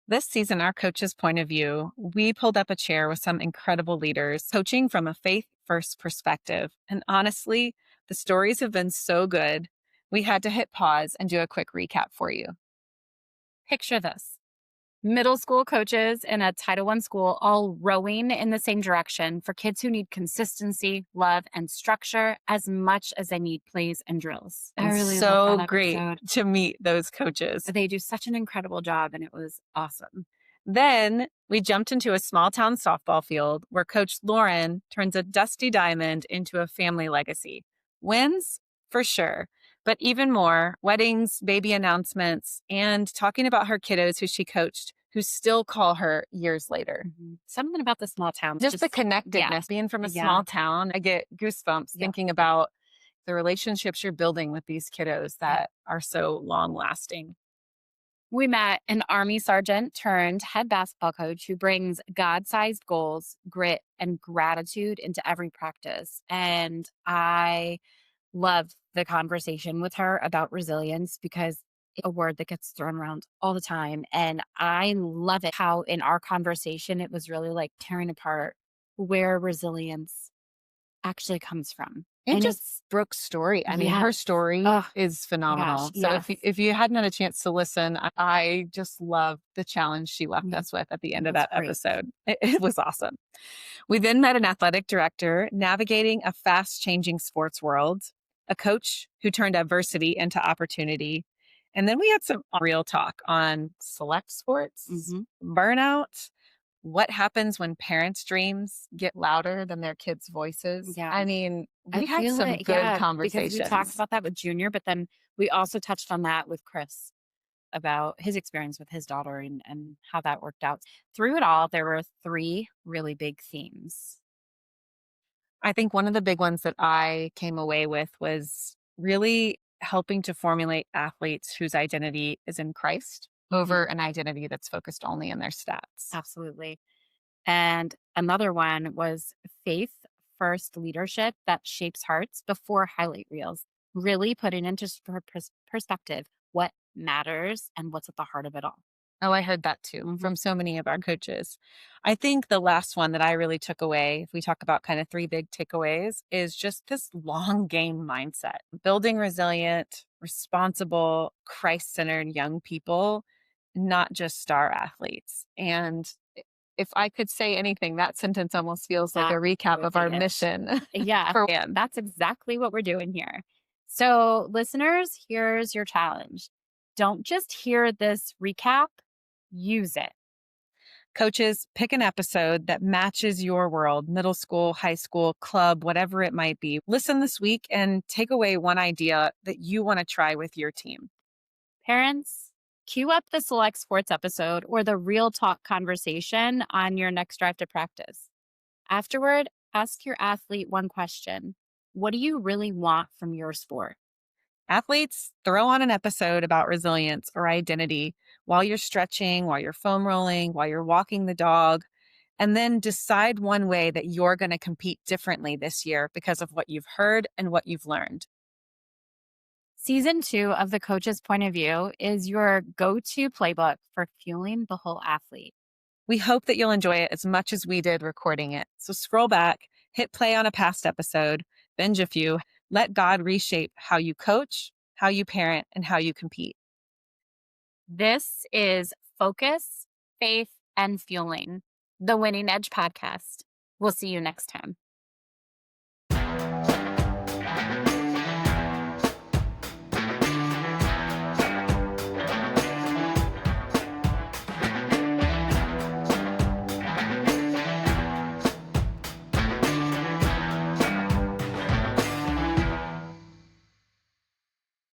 This season, our coach's point of view, we pulled up a chair with some incredible leaders coaching from a faith first perspective. And honestly, the stories have been so good. We had to hit pause and do a quick recap for you. Picture this: middle school coaches in a Title I school all rowing in the same direction for kids who need consistency, love, and structure as much as they need plays and drills. I And really love so that great episode. to meet those coaches. They do such an incredible job, and it was awesome. Then we jumped into a small town softball field where Coach Lauren turns a dusty diamond into a family legacy. Wins? For sure. But even more, weddings, baby announcements, and talking about her kiddos who she coached who still call her years later. Something about the small towns. Just the connectedness, being from a small town, I get goosebumps thinking about the relationships you're building with these kiddos that are so long lasting. We met an Army sergeant turned head basketball coach who brings God sized goals, grit, and gratitude into every practice. And I love the conversation with her about resilience because it's a word that gets thrown around all the time. And I love it how in our conversation, it was really like tearing apart where resilience actually comes from. And just It's Brooke's story. I mean, her story is phenomenal. gosh, So yes. if you hadn't had a chance to listen, I just love the challenge she left us with at the end of was that great. episode. It was awesome. We then met an athletic director navigating a fast changing sports world, a coach who turned adversity into opportunity. And then we had some real talk on select sports, burnout, what happens when parents' dreams get louder than their kids' voices. Yeah. I mean, I we had feel some it, good because we conversations. talked about that with Junior, but then we also touched on that with Chris about his experience with his daughter and how that worked out. Through it all, there were three really big themes. I think one of the big ones that I came away with was really helping to formulate athletes whose identity is in Christ over an identity that's focused only in their stats. Absolutely. And another one was faith first leadership that shapes hearts before highlight reels, really putting into perspective what matters and what's at the heart of it all. Oh, I heard that too from so many of our coaches. I think the last one that I really took away, if we talk about kind of three big takeaways, is just this long game mindset, building resilient, responsible, Christ centered young people, not just star athletes. And if I could say anything, that sentence almost feels like a recap of our mission. Yeah, for that's exactly what we're doing here. So, listeners, here's your challenge. Don't just hear this recap, use it. Coaches, pick an episode that matches your world, middle school, high school, club, whatever it might be. Listen this week and take away one idea that you want to try with your team. Parents, cue up the select sports episode or the real talk conversation on your next drive to practice. Afterward, ask your athlete one question: what do you really want from your sport? Athletes, throw on an episode about resilience or identity while you're stretching, while you're foam rolling, while you're walking the dog, and then decide one way that you're going to compete differently this year because of what you've heard and what you've learned. Season 2 of The Coach's Point of View is your go to playbook for fueling the whole athlete. We hope that you'll enjoy it as much as we did recording it. So scroll back, hit play on a past episode, binge a few, let God reshape how you coach, how you parent, and how you compete. This is Focus, Faith, and Fueling, the Winning Edge podcast. We'll see you next time.